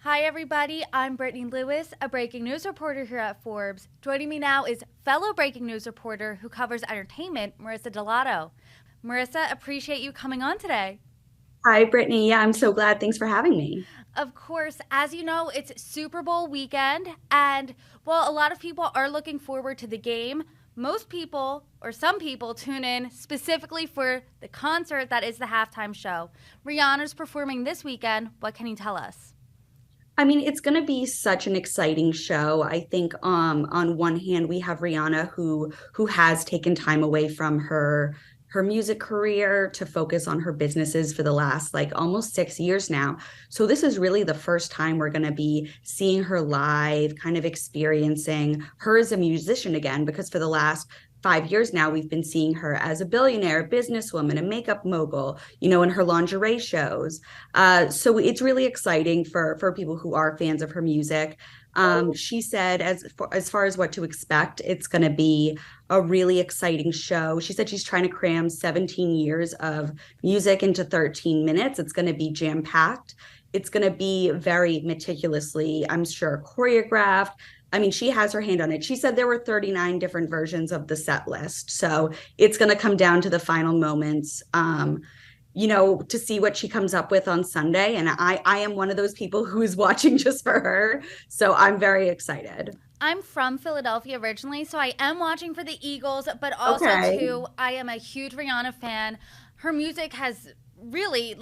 Hi, everybody. I'm Brittany Lewis, a breaking news reporter here at Forbes. Joining me now is fellow breaking news reporter who covers entertainment, Marisa Dellatto. Marisa, appreciate you coming on today. Hi, Brittany. Yeah, I'm so glad. Thanks for having me. Of course, as you know, it's Super Bowl weekend, and while a lot of people are looking forward to the game, most people, or some people, tune in specifically for the concert that is the halftime show. Rihanna's performing this weekend. What can you tell us? I mean, it's going to be such an exciting show. I think on one hand we have Rihanna who has taken time away from her music career to focus on her businesses for the last like almost 6 years now. So this is really the first time we're going to be seeing her live, kind of experiencing her as a musician again because for the last 5 years now, we've been seeing her as a billionaire, businesswoman, a makeup mogul, in her lingerie shows. So it's really exciting for people who are fans of her music. She said, as far as what to expect, it's going to be a really exciting show. She said she's trying to cram 17 years of music into 13 minutes. It's going to be jam packed. It's going to be very meticulously, I'm sure, choreographed. I mean, she has her hand on it. She said there were 39 different versions of the set list. So it's going to come down to the final moments, to see what she comes up with on Sunday. And I am one of those people who is watching just for her. So I'm very excited. I'm from Philadelphia originally, so I am watching for the Eagles, but also Okay. too, I am a huge Rihanna fan. Her music has really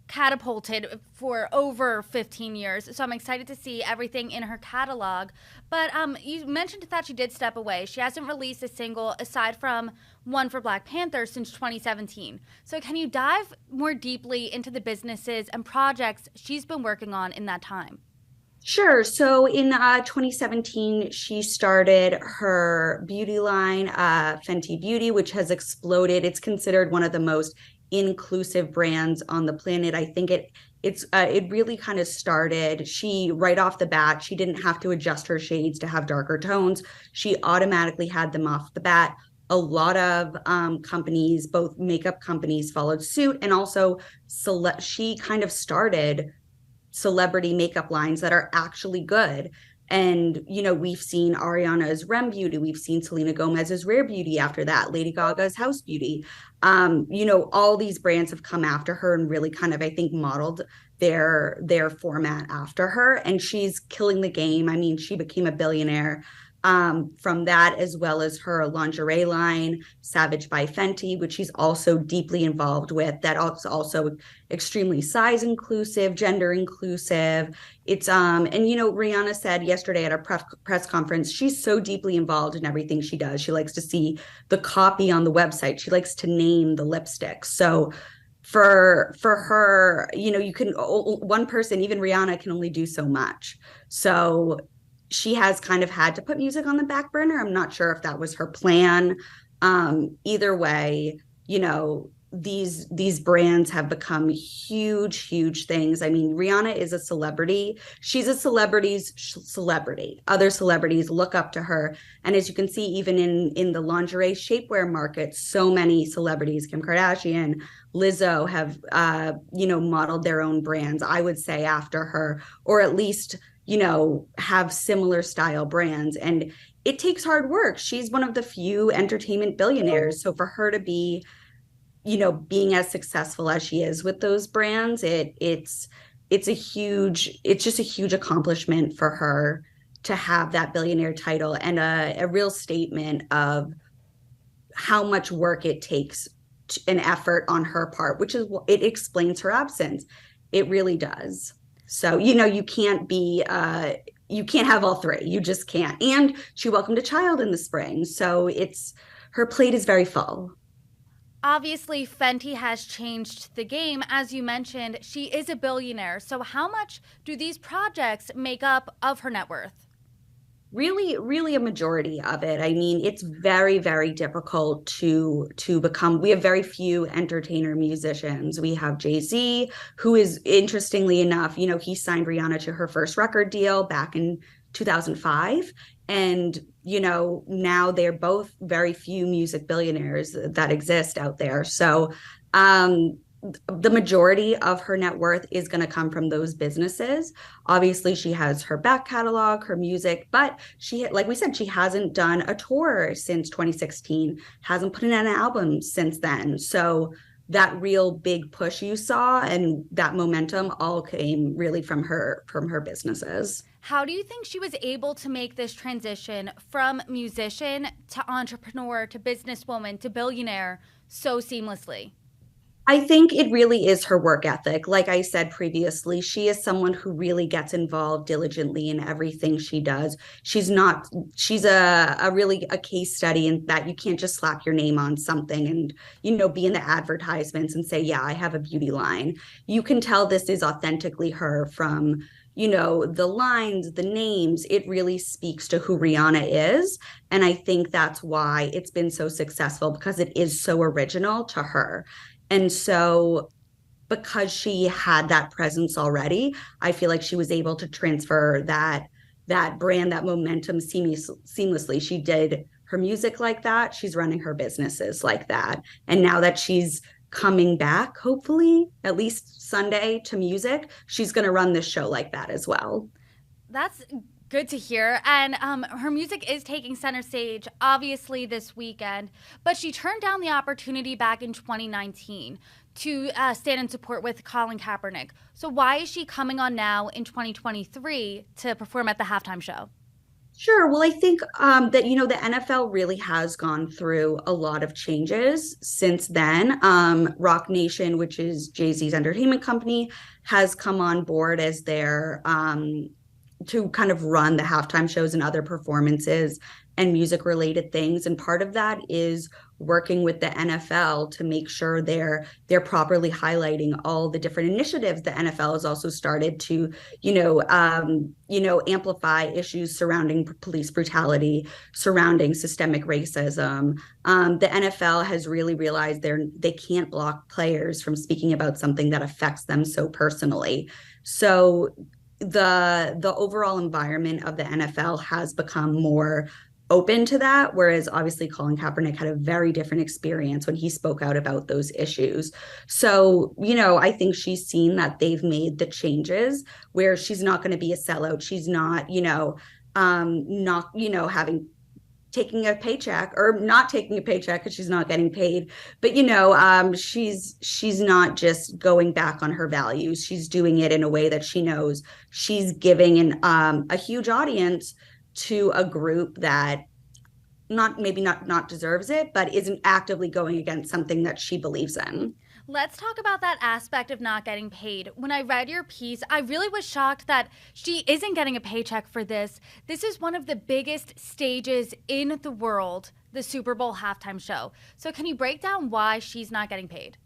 catapulted for over 15 years. So I'm excited to see everything in her catalog. But you mentioned that she did step away. She hasn't released a single aside from one for Black Panther since 2017. So can you dive more deeply into the businesses and projects she's been working on in that time? Sure. So in 2017, she started her beauty line, Fenty Beauty, which has exploded. It's considered one of the most inclusive brands on the planet. I think it really kind of started. She right off the bat, she didn't have to adjust her shades to have darker tones. She automatically had them off the bat. A lot of companies, both makeup companies, followed suit, and also she kind of started celebrity makeup lines that are actually good. And, we've seen Ariana's Rem Beauty. We've seen Selena Gomez's Rare Beauty after that, Lady Gaga's House Beauty. All these brands have come after her and really kind of, I think, modeled their format after her. And she's killing the game. I mean, she became a billionaire from that, as well as her lingerie line, Savage by Fenty, which she's also deeply involved with. That also extremely size inclusive, gender inclusive. It's and Rihanna said yesterday at a press conference, she's so deeply involved in everything she does. She likes to see the copy on the website. She likes to name the lipsticks. So for her, you can one person, even Rihanna, can only do so much. So she has kind of had to put music on the back burner. I'm not sure if that was her plan. Either way, these brands have become huge things. I mean, Rihanna is a celebrity. She's a celebrity's celebrity. Other celebrities look up to her, and as you can see, even in the lingerie shapewear market, so many celebrities, Kim Kardashian, Lizzo, have modeled their own brands. I would say after her, or at least have similar style brands. And it takes hard work. She's one of the few entertainment billionaires. So for her to be, being as successful as she is with those brands, it's just a huge accomplishment for her to have that billionaire title and a real statement of how much work it takes, an effort on her part, which is it explains her absence. It really does. So, you can't have all three. You just can't. And she welcomed a child in the spring. So her plate is very full. Obviously, Fenty has changed the game. As you mentioned, she is a billionaire. So, how much do these projects make up of her net worth? Really a majority of it. I mean, it's very difficult to become. We have very few entertainer musicians. We have Jay-Z, who is, interestingly enough, he signed Rihanna to her first record deal back in 2005. And now they're both very few music billionaires that exist out there. So the majority of her net worth is going to come from those businesses. Obviously, she has her back catalog, her music, but she, like we said, she hasn't done a tour since 2016, hasn't put in an album since then. So that real big push you saw and that momentum all came really from her businesses. How do you think she was able to make this transition from musician to entrepreneur to businesswoman to billionaire so seamlessly? I think it really is her work ethic. Like I said previously, she is someone who really gets involved diligently in everything she does. She's a really a case study in that you can't just slap your name on something and, be in the advertisements and say, yeah, I have a beauty line. You can tell this is authentically her from, the lines, the names. It really speaks to who Rihanna is. And I think that's why it's been so successful because it is so original to her. And so because she had that presence already, I feel like she was able to transfer that brand, that momentum seamlessly. She did her music like that. She's running her businesses like that. And now that she's coming back, hopefully, at least Sunday to music, she's going to run this show like that as well. That's good to hear. And her music is taking center stage, obviously, this weekend. But she turned down the opportunity back in 2019 to stand in support with Colin Kaepernick. So why is she coming on now in 2023 to perform at the halftime show? Sure. Well, I think that, the NFL really has gone through a lot of changes since then. Rock Nation, which is Jay-Z's entertainment company, has come on board as their to kind of run the halftime shows and other performances and music related things. And part of that is working with the NFL to make sure they're properly highlighting all the different initiatives. The NFL has also started to, amplify issues surrounding police brutality, surrounding systemic racism. The NFL has really realized they can't block players from speaking about something that affects them so personally. So the overall environment of the NFL has become more open to that, whereas obviously Colin Kaepernick had a very different experience when he spoke out about those issues. So, I think she's seen that they've made the changes where she's not going to be a sellout. She's not, not, having taking a paycheck or not taking a paycheck because she's not getting paid, but she's not just going back on her values. She's doing it in a way that she knows she's giving a huge audience to a group that not deserves it, but isn't actively going against something that she believes in. Let's talk about that aspect of not getting paid. When I read your piece, I really was shocked that she isn't getting a paycheck for this. This is one of the biggest stages in the world, the Super Bowl halftime show. So can you break down why she's not getting paid?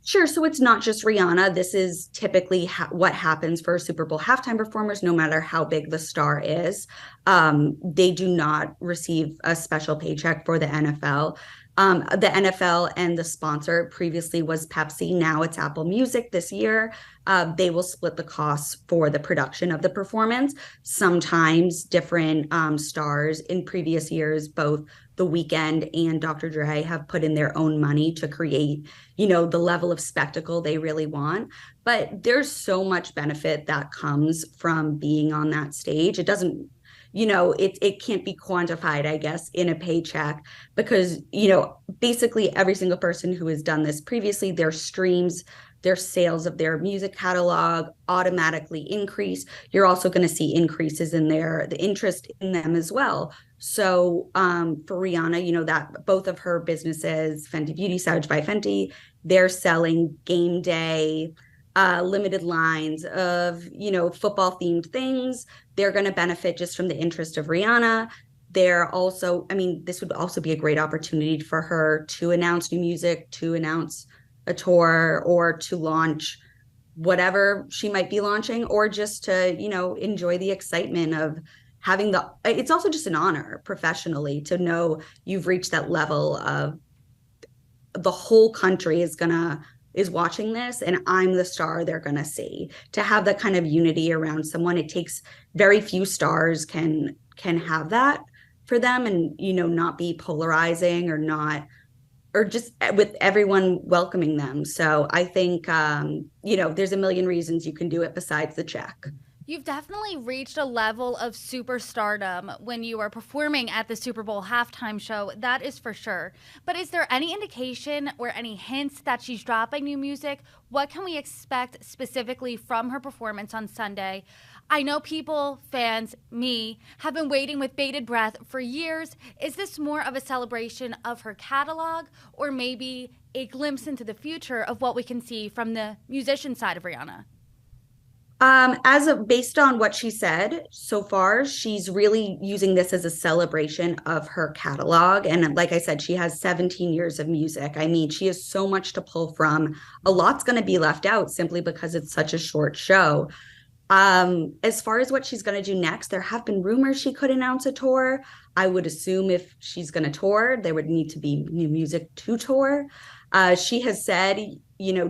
Sure. So it's not just Rihanna. This is typically what happens for Super Bowl halftime performers, no matter how big the star is. They do not receive a special paycheck for the NFL. The NFL and the sponsor previously was Pepsi. Now it's Apple Music this year. They will split the costs for the production of the performance. Sometimes different stars in previous years, both The Weeknd and Dr. Dre have put in their own money to create, the level of spectacle they really want. But there's so much benefit that comes from being on that stage. It doesn't it can't be quantified, I guess, in a paycheck because, basically every single person who has done this previously, their streams, their sales of their music catalog automatically increase. You're also going to see increases in the interest in them as well. So for Rihanna, that both of her businesses, Fenty Beauty, Savage by Fenty, they're selling game day limited lines of, football themed things. They're going to benefit just from the interest of Rihanna. They're also, this would also be a great opportunity for her to announce new music, to announce a tour, or to launch whatever she might be launching, or just to, enjoy the excitement of having it's also just an honor professionally to know you've reached that level of the whole country is watching this and I'm the star they're going to see. To have that kind of unity around someone, it takes very few stars can have that for them and, not be polarizing or not, or just with everyone welcoming them. So I think, there's a million reasons you can do it besides the check. You've definitely reached a level of superstardom when you are performing at the Super Bowl halftime show. That is for sure. But is there any indication or any hints that she's dropping new music? What can we expect specifically from her performance on Sunday? I know people, fans, me, have been waiting with bated breath for years. Is this more of a celebration of her catalog or maybe a glimpse into the future of what we can see from the musician side of Rihanna? Based on what she said so far, she's really using this as a celebration of her catalog. And like I said, she has 17 years of music. I mean, she has so much to pull from. A lot's going to be left out simply because it's such a short show. As far as what she's going to do next, there have been rumors she could announce a tour. I would assume if she's going to tour, there would need to be new music to tour. She has said,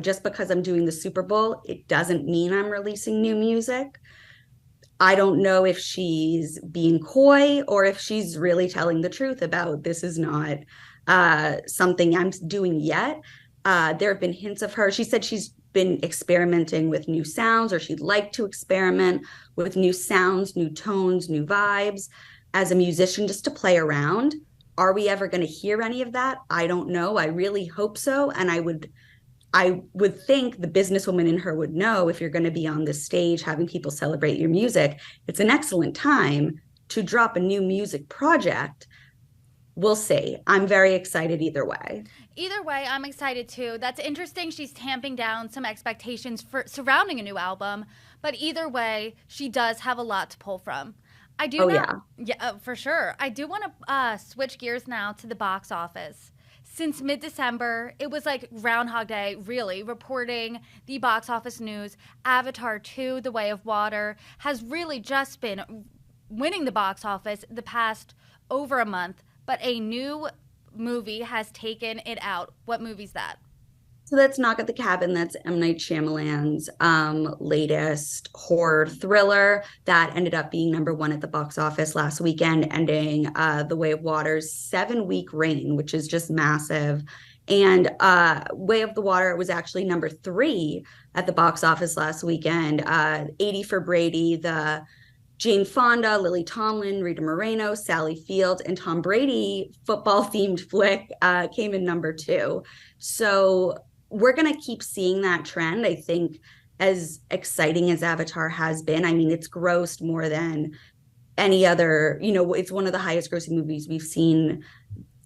just because I'm doing the Super Bowl, it doesn't mean I'm releasing new music. I don't know if she's being coy or if she's really telling the truth about this is not something I'm doing yet. There have been hints of her. She said she's been experimenting with new sounds, or she'd like to experiment with new sounds, new tones, new vibes as a musician, just to play around. Are we ever going to hear any of that? I don't know. I really hope so. And I would think the businesswoman in her would know, if you're going to be on this stage having people celebrate your music, it's an excellent time to drop a new music project. We'll see. I'm very excited either way. Either way, I'm excited too. That's interesting. She's tamping down some expectations for surrounding a new album, but either way, she does have a lot to pull from. I do Oh, not, yeah. yeah, for sure. I do want to switch gears now to the box office. Since mid December, it was like Groundhog Day, really, reporting the box office news. Avatar 2, The Way of Water, has really just been winning the box office the past over a month, but a new movie has taken it out. What movie's that? So that's Knock at the Cabin. That's M. Night Shyamalan's latest horror thriller that ended up being number one at the box office last weekend, ending The Way of Water's 7-week reign, which is just massive. And Way of the Water was actually number three at the box office last weekend. 80 for Brady, the Jane Fonda, Lily Tomlin, Rita Moreno, Sally Field, and Tom Brady football themed flick came in number two. So we're going to keep seeing that trend. I think, as exciting as Avatar has been, I mean, it's grossed more than any other, it's one of the highest grossing movies we've seen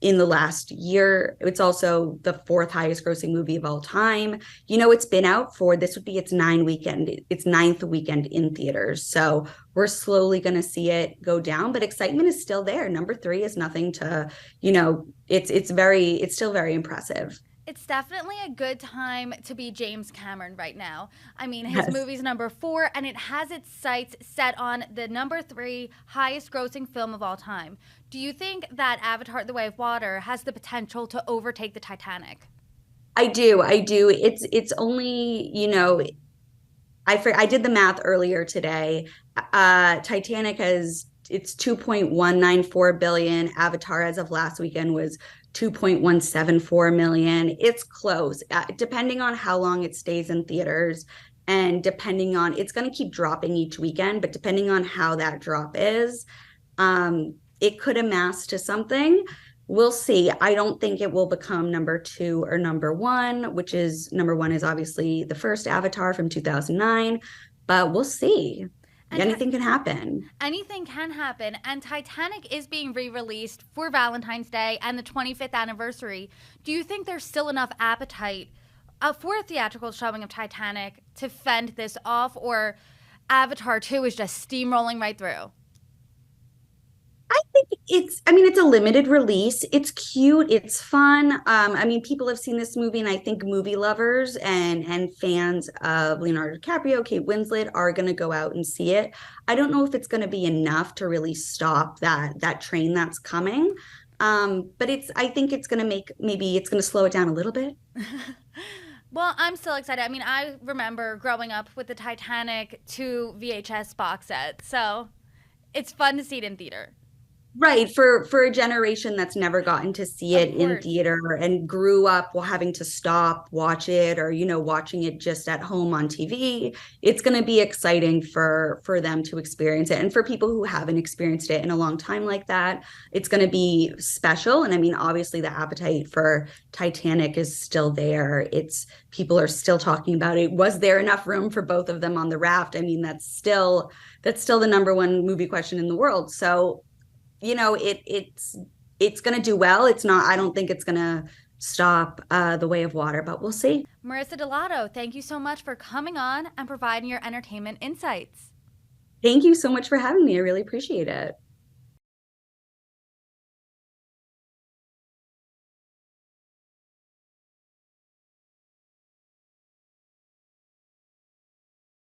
in the last year. It's also the fourth highest grossing movie of all time. It's been out for, this would be its ninth weekend in theaters. So we're slowly going to see it go down, but excitement is still there. Number three is nothing to, it's still very impressive. It's definitely a good time to be James Cameron right now. I mean, his Yes. movie's number four, and it has its sights set on the number three highest grossing film of all time. Do you think that Avatar The Way of Water has the potential to overtake the Titanic? I do. I do. It's only, I did the math earlier today. Titanic has it's 2.194 billion. Avatar as of last weekend was 2.174 million. It's close. Depending on how long it stays in theaters and depending on, it's going to keep dropping each weekend, but depending on how that drop is, it could amass to something. We'll see. I don't think it will become number two or number one, which is number one is obviously the first Avatar from 2009, but we'll see. And Anything can happen. anything can happen. And Titanic is being re released for Valentine's Day and the 25th anniversary. Do you think there's still enough appetite for a theatrical showing of Titanic to fend this off, or Avatar 2 is just steamrolling right through? I think it's a limited release. It's cute. It's fun. People have seen this movie, and I think movie lovers and fans of Leonardo DiCaprio, Kate Winslet are going to go out and see it. I don't know if it's going to be enough to really stop that train that's coming. But I think it's going to maybe it's going to slow it down a little bit. Well, I'm still excited. I mean, I remember growing up with the Titanic 2 VHS box set, so it's fun to see it in theater. Right, for a generation that's never gotten to see Of it in course. theater and grew up while having to stop, watch it, or watching it just at home on TV, it's going to be exciting for them to experience it. And for people who haven't experienced it in a long time like that, it's going to be special. And I mean, obviously the appetite for Titanic is still there. It's people are still talking about it. Was there enough room for both of them on the raft? I mean, that's still the number one movie question in the world. So it's going to do well. It's not. I don't think it's going to stop The Way of Water, but we'll see. Marisa Dellatto, thank you so much for coming on and providing your entertainment insights. Thank you so much for having me. I really appreciate it.